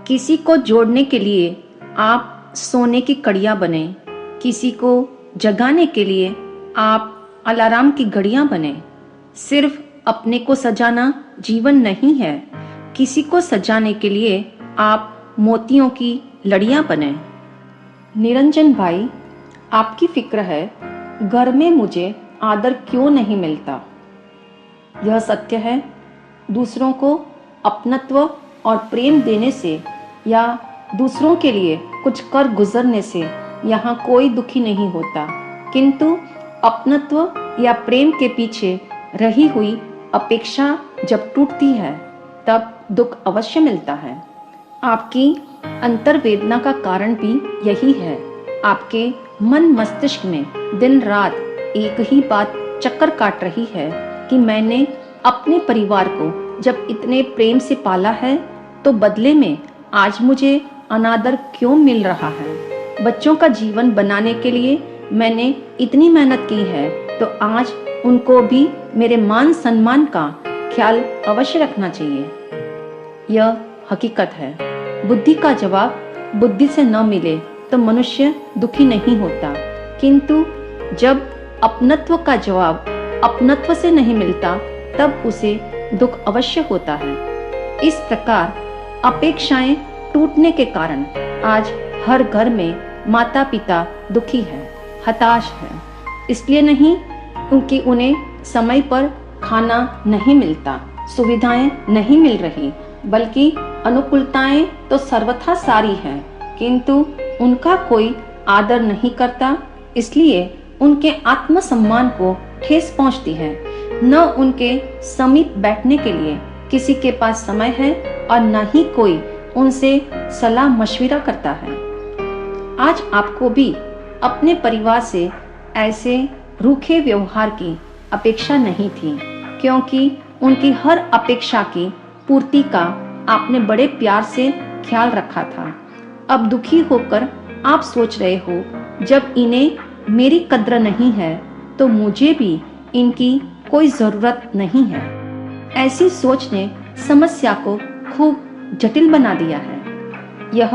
किसी को जोड़ने के लिए आप सोने की कड़ियाँ बने, किसी को जगाने के लिए आप अलार्म की घड़ियाँ बने। सिर्फ अपने को सजाना जीवन नहीं है, किसी को सजाने के लिए आप मोतियों की लड़ियाँ बने। निरंजन भाई, आपकी फिक्र है घर में मुझे आदर क्यों नहीं मिलता। यह सत्य है, दूसरों को अपनत्व और प्रेम देने से या दूसरों के लिए कुछ कर गुजरने से यहाँ कोई दुखी नहीं होता, किंतु अपनत्व या प्रेम के पीछे रही हुई अपेक्षा जब टूटती है तब दुख अवश्य मिलता है। आपकी अंतर्वेदना का कारण भी यही है। आपके मन मस्तिष्क में दिन रात एक ही बात चक्कर काट रही है कि मैंने अपने परिवार को जब इतने प्रेम से पाला है तो बदले में आज मुझे अनादर क्यों मिल रहा है। बच्चों का जीवन बनाने के लिए मैंने इतनी मेहनत की है तो आज उनको भी मेरे मान सम्मान का ख्याल अवश्य रखना चाहिए। यह हकीकत है। बुद्धि का जवाब बुद्धि से न मिले तो मनुष्य दुखी नहीं होता, किंतु जब अपनत्व का जवाब अपनत्व से नहीं मिलता तब उसे दुख अवश्य होता है। इस प्रकार अपेक्षाएं टूटने के कारण आज हर घर में माता पिता दुखी है, हताश है। इसलिए नहीं क्योंकि उन्हें समय पर खाना नहीं मिलता, सुविधाएं नहीं मिल रही, बल्कि अनुकूलताएं तो सर्वथा सारी हैं, किंतु उनका कोई आदर नहीं करता। इसलिए उनके आत्मसम्मान को ठेस पहुंचती है। न उनके समीप बैठने के लिए किसी के पास समय है और न ही कोई उनसे सलाह मशविरा करता है। आज आपको भी अपने परिवार से ऐसे रूखे व्यवहार की अपेक्षा नहीं थी, क्योंकि उनकी हर अपेक्षा की पूर्ति का आपने बड़े प्यार से ख्याल रखा था। अब दुखी होकर आप सोच रहे हो, जब इन्हें मेरी कद्र नहीं है तो मुझे भी इनकी कोई जरूरत नहीं है। ऐसी सोच ने समस्या को खूब जटिल बना दिया है। यह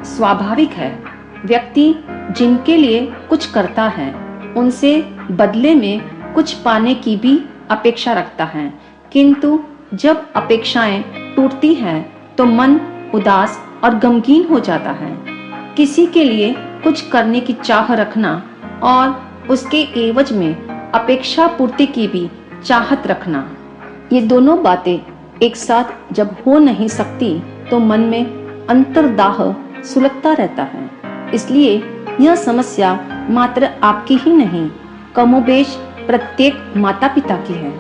स्वाभाविक है। व्यक्ति जिनके लिए कुछ करता है उनसे बदले में कुछ पाने की भी अपेक्षा रखता है, किंतु जब अपेक्षाएं टूटती हैं तो मन उदास और गमगीन हो जाता है। किसी के लिए कुछ करने की चाह रखना और उसके एवज में अपेक्षा पूर्ति की भी चाहत रखना, ये दोनों बातें एक साथ जब हो नहीं सकती तो मन में अंतर्दाह सुलगता रहता है। इसलिए यह समस्या मात्र आपकी ही नहीं, कमोबेश प्रत्येक माता पिता की है।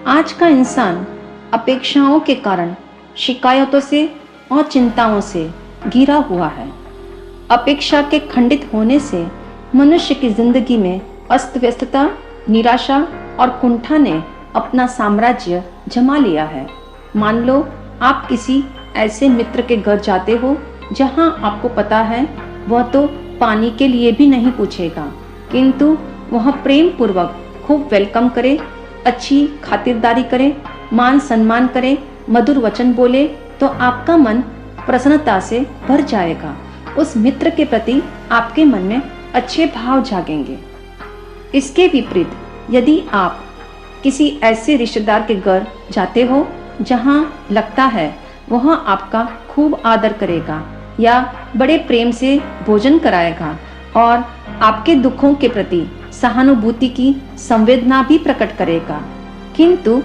आज का इंसान अपेक्षाओं के कारण शिकायतों से और चिंताओं से घिरा हुआ है। अपेक्षा के खंडित होने से मनुष्य की जिंदगी में अस्त व्यस्तता, निराशा और कुंठा ने अपना साम्राज्य जमा लिया है। मान लो आप किसी ऐसे मित्र के घर जाते हो जहां आपको पता है वह तो पानी के लिए भी नहीं पूछेगा, किंतु वह प्रेम पूर्वक खूब वेलकम करे, अच्छी खातिरदारी करे, मान सम्मान करे, मधुर वचन बोले, तो आपका मन प्रसन्नता से भर जाएगा। उस मित्र के प्रति आपके मन में अच्छे भाव जागेंगे। इसके विपरीत यदि आप किसी ऐसे रिश्तेदार के घर जाते हो जहां लगता है वह आपका खूब आदर करेगा या बड़े प्रेम से भोजन कराएगा और आपके दुखों के प्रति सहानुभूति की संवेदना भी प्रकट करेगा, किंतु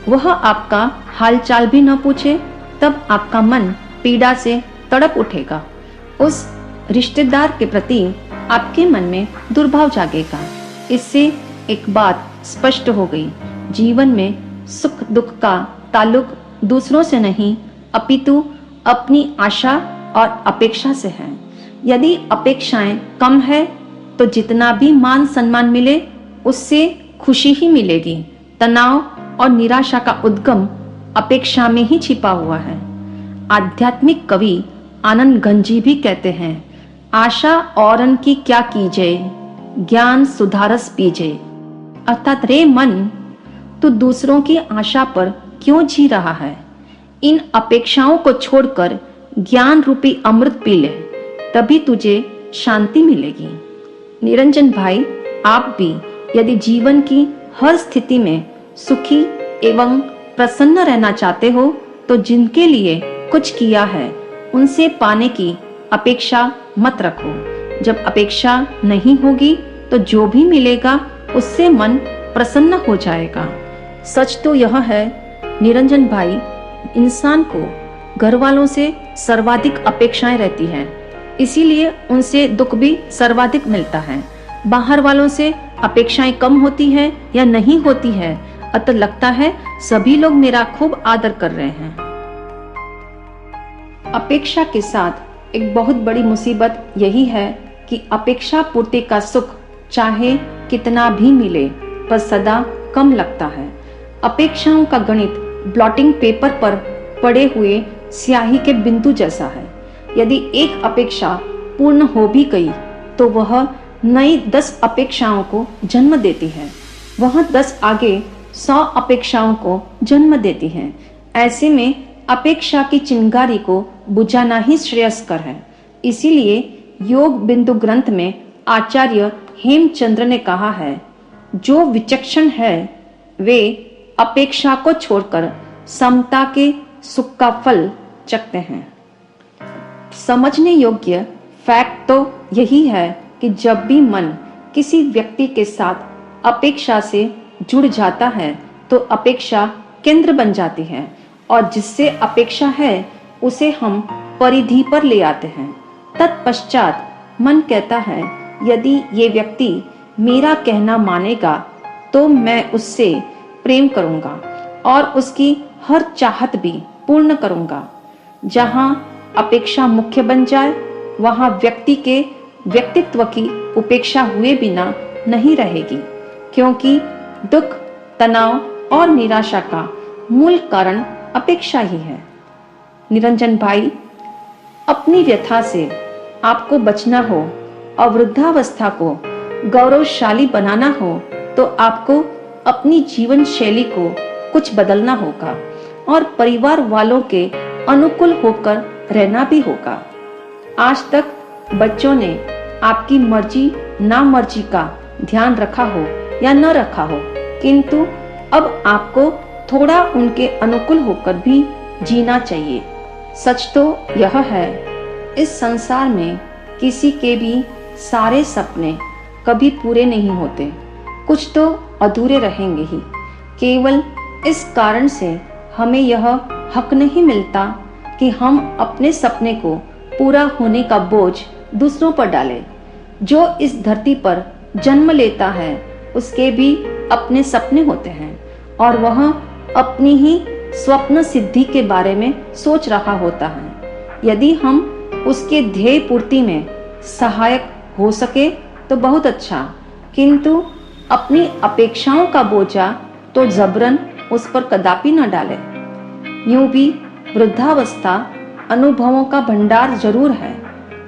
वह आपका हालचाल भी न पूछे, तब आपका मन पीड़ा से तड़प उठेगा। उस रिश्तेदार के प्रति आपके मन में दुर्भाव जागेगा। इससे एक बात स्पष्ट हो गई, जीवन में सुख दुख का ताल्लुक दूसरों से नहीं अपितु अपनी आशा और अपेक्षा से है। यदि अपेक्षाएं कम है तो जितना भी मान सम्मान मिले उससे खुशी ही मिलेगी। तनाव और निराशा का उद्गम अपेक्षा में ही छिपा हुआ है। आध्यात्मिक कवि आनंद गंजी भी कहते हैं, आशा औरन की क्या कीजे, ज्ञान सुधारस पीजे। अर्थात रे मन, तू दूसरों की आशा पर क्यों जी रहा है? इन अपेक्षाओं को छोड़कर ज्ञान रूपी अमृत पी ले, तभी तुझे शांति मिलेगी। निरंजन भाई, आप भी यदि जीवन की हर स्थिति में सुखी एवं प्रसन्न रहना चाहते हो तो जिनके लिए कुछ किया है उनसे पाने की अपेक्षा मत रखो। जब अपेक्षा नहीं होगी तो जो भी मिलेगा उससे मन प्रसन्न हो जाएगा। सच तो यह है निरंजन भाई, इंसान को घर वालों से सर्वाधिक अपेक्षाएं रहती हैं, इसीलिए उनसे दुख भी सर्वाधिक मिलता है। बाहर वालों से अपेक्षाएं कम होती है या नहीं होती है, अतः लगता है सभी लोग मेरा खूब आदर कर रहे हैं। अपेक्षा के साथ एक बहुत बड़ी मुसीबत यही है कि अपेक्षा पूर्ति का सुख चाहे कितना भी मिले पर सदा कम लगता है। अपेक्षाओं का गणित ब्लॉटिंग पेपर पर पड़े हुए स्याही के बिंदु जैसा है। यदि एक अपेक्षा पूर्ण हो भी गई तो वह नई 10 अपेक्षाओं को जन्म देती है। वह 10 आगे 100 अपेक्षाओं को जन्म देती हैं। ऐसे में अपेक्षा की चिंगारी को बुझाना ही श्रेयस्कर है। इसीलिए योग बिंदु ग्रंथ में आचार्य हेमचंद्र ने कहा है, जो विचक्षण है वे अपेक्षा को छोड़कर समता के सुख का फल चखते हैं। समझने योग्य फैक्ट तो यही है कि जब भी मन किसी व्यक्ति के साथ अपेक्षा से जुड़ जाता है तो अपेक्षा केंद्र बन जाती है और जिससे अपेक्षा है उसे हम परिधि पर ले आते हैं। तत्पश्चात मन कहता है, यदि ये व्यक्ति मेरा कहना मानेगा तो मैं उससे प्रेम करूंगा और उसकी हर चाहत भी पूर्ण करूंगा। जहां अपेक्षा मुख्य बन जाए वहां व्यक्ति के व्यक्तित्व की उपेक्षा हुए बिना नहीं रहेगी, क्योंकि दुख, तनाव और निराशा का मूल कारण अपेक्षा ही है। निरंजन भाई, अपनी व्यथा से आपको बचना हो और वृद्धावस्था को गौरवशाली बनाना हो तो आपको अपनी जीवन शैली को कुछ बदलना होगा और परिवार वालों के अनुकूल होकर रहना भी होगा। आज तक बच्चों ने आपकी मर्जी ना मर्जी का ध्यान रखा हो या न रखा हो, किंतु अब आपको थोड़ा उनके अनुकूल होकर भी जीना चाहिए। सच तो यह है, इस संसार में किसी के भी सारे सपने कभी पूरे नहीं होते, कुछ तो अधूरे रहेंगे ही। केवल इस कारण से हमें यह हक नहीं मिलता कि हम अपने सपने को पूरा होने का बोझ दूसरों पर डालें। जो इस धरती पर जन्म लेता है उसके भी अपने सपने होते हैं और वह अपनी ही स्वप्न सिद्धि के बारे में सोच रहा होता है। यदि हम उसके ध्येय पूर्ति में सहायक हो सके तो बहुत अच्छा, किंतु अपनी अपेक्षाओं का बोझा तो जबरन उस पर कदापि न डाले। यूं भी वृद्धावस्था अनुभवों का भंडार जरूर है,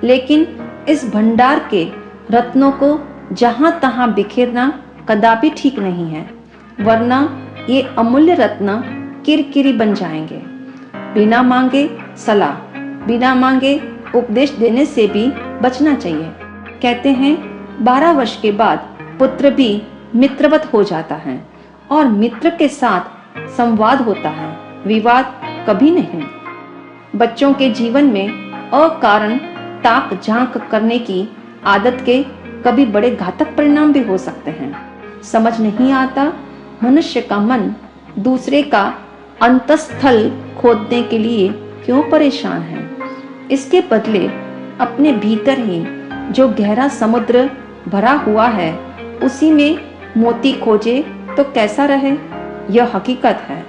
लेकिन इस भंडार के रत्नों को जहां तहां बिखेरना कदापि ठीक नहीं है, वरना ये अमूल्य रत्न किरकिरी बन जाएंगे। बिना मांगे सलाह, बिना मांगे उपदेश देने से भी बचना चाहिए। कहते हैं 12 वर्ष के बाद पुत्र भी मित्रवत हो जाता है और मित्र के साथ संवाद होता है, विवाद कभी नहीं। बच्चों के जीवन में अकारण ताक झांक करने की आदत के कभी बड़े घातक परिणाम भी हो सकते हैं। समझ नहीं आता मनुष्य का मन दूसरे का अंतस्थल खोदने के लिए क्यों परेशान है। इसके बदले अपने भीतर ही जो गहरा समुद्र भरा हुआ है उसी में मोती खोजे तो कैसा रहे। यह हकीकत है।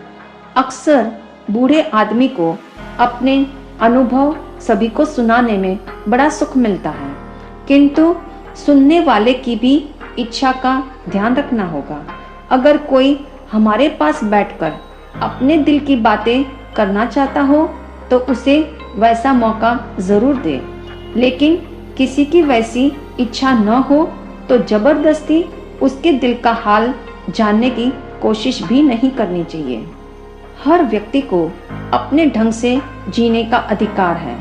अक्सर बूढ़े आदमी को अपने अनुभव सभी को सुनाने में बड़ा सुख मिलता है, किंतु सुनने वाले की भी इच्छा का ध्यान रखना होगा। अगर कोई हमारे पास बैठकर अपने दिल की बातें करना चाहता हो तो उसे वैसा मौका जरूर दे, लेकिन किसी की वैसी इच्छा न हो तो जबरदस्ती उसके दिल का हाल जानने की कोशिश भी नहीं करनी चाहिए। हर व्यक्ति को अपने ढंग से जीने का अधिकार है।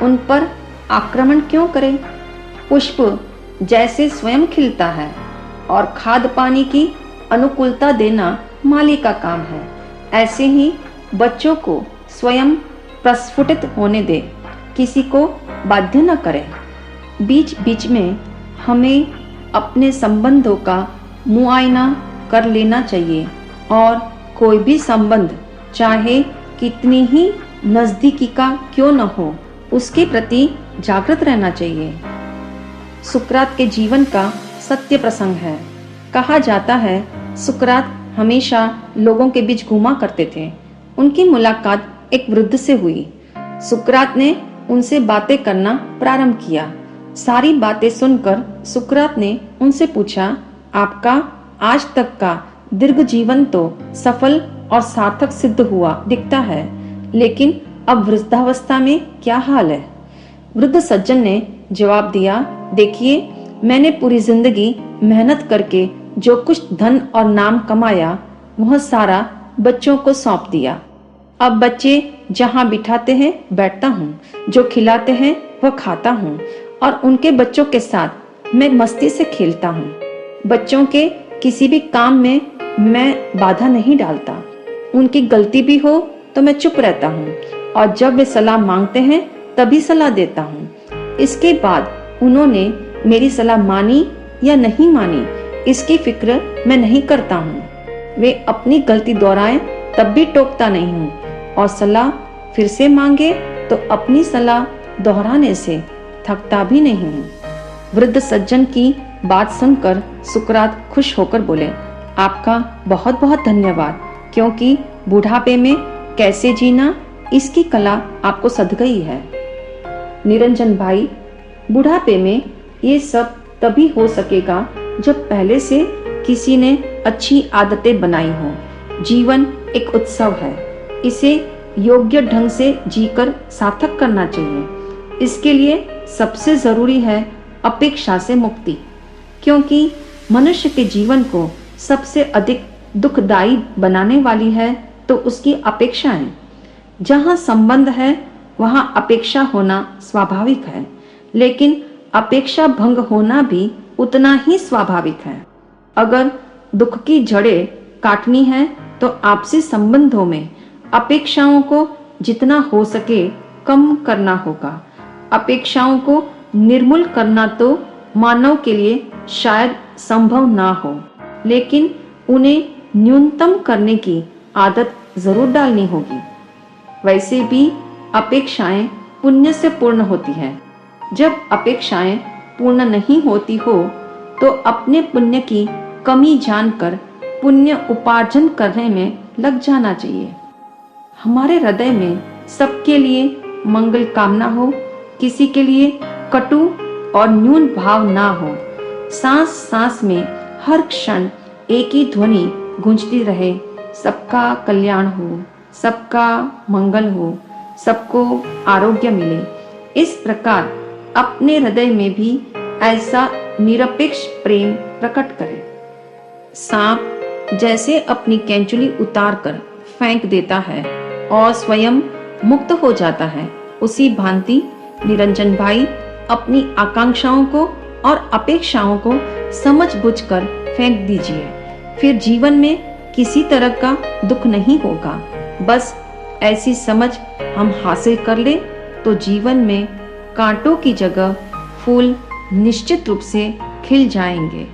उन पर आक्रमण क्यों करें? पुष्प जैसे स्वयं खिलता है और खाद पानी की अनुकूलता देना माली का काम है, ऐसे ही बच्चों को स्वयं प्रस्फुटित होने दे, किसी को बाध्य न करें। बीच बीच में हमें अपने संबंधों का मुआयना कर लेना चाहिए और कोई भी संबंध चाहे कितनी ही नजदीकी का क्यों न हो, उसके प्रति जागृत रहना चाहिए। सुकरात के जीवन का सत्य प्रसंग है। कहा जाता है सुकरात हमेशा लोगों के बीच घूमा करते थे। उनकी मुलाकात एक वृद्ध से हुई। सुकरात ने उनसे बातें करना प्रारंभ किया। सारी बातें सुनकर सुकरात ने उनसे पूछा, आपका आज तक का दीर्घ जीवन तो सफल और सार्थक सिद्ध हुआ दिखता है, लेकिन अब वृद्धावस्था में क्या हाल है? वृद्ध सज्जन ने जवाब दिया, देखिए, मैंने पूरी जिंदगी मेहनत करके जो कुछ धन और नाम कमाया, वह सारा बच्चों को सौंप दिया। अब बच्चे जहाँ बिठाते हैं बैठता हूँ, जो खिलाते हैं वह खाता हूँ और उनके बच्चों के साथ मैं मस्ती से खेलता हूँ। बच्चों के किसी भी काम में मैं बाधा नहीं डालता। उनकी गलती भी हो तो मैं चुप रहता हूँ और जब वे सलाह मांगते हैं तभी सलाह देता हूँ। इसके बाद उन्होंने मेरी सलाह मानी या नहीं मानी, इसकी फिक्र मैं नहीं करता हूँ। वे अपनी गलती दोहराएं तब भी टोकता नहीं हूँ और सलाह फिर से मांगे तो अपनी सलाह दोहराने से थकता भी नहीं हूँ। वृद्ध सज्जन की बात सुनकर सुकरात खुश होकर बोले, आपका बहुत बहुत धन्यवाद, क्योंकि बुढ़ापे में कैसे जीना इसकी कला आपको सध गई है। निरंजन भाई, बुढ़ापे में ये सब तभी हो सकेगा जब पहले से किसी ने अच्छी आदतें बनाई हो। जीवन एक उत्सव है, इसे योग्य ढंग से जीकर सार्थक करना चाहिए। इसके लिए सबसे जरूरी है अपेक्षा से मुक्ति, क्योंकि मनुष्य के जीवन को सबसे अधिक दुखदायी बनाने वाली है तो उसकी अपेक्षाएं। जहाँ संबंध है वहाँ अपेक्षा होना स्वाभाविक है, लेकिन अपेक्षा भंग होना भी उतना ही स्वाभाविक है। अगर दुख की जड़ें काटनी है तो आपसी संबंधों में अपेक्षाओं को जितना हो सके कम करना होगा। अपेक्षाओं को निर्मूल करना तो मानव के लिए शायद संभव ना हो, लेकिन उन्हें न्यूनतम करने की आदत जरूर डालनी होगी। वैसे भी अपेक्षाएं पुण्य से पूर्ण होती हैं। जब अपेक्षाएं पूर्ण नहीं होती हो तो अपने पुण्य की कमी जानकर पुण्य उपार्जन करने में लग जाना चाहिए। हमारे हृदय में सबके लिए मंगल कामना हो, किसी के लिए कटु और न्यून भाव ना हो। सांस सांस में हर क्षण एक ही ध्वनि गूंजती रहे, सबका कल्याण हो, सबका मंगल हो, सबको आरोग्य मिले। इस प्रकार अपने हृदय में भी ऐसा निरपेक्ष प्रेम प्रकट करें। सांप जैसे अपनी कैंचुली उतारकर फेंक देता है और स्वयं मुक्त हो जाता है, उसी भांति निरंजन भाई अपनी आकांक्षाओं को और अपेक्षाओं को समझबूझकर फेंक दीजिए। फिर जीवन में किसी तरह का दुख नहीं होगा। बस ऐसी समझ हम हासिल कर ले तो जीवन में कांटों की जगह फूल निश्चित रूप से खिल जाएंगे।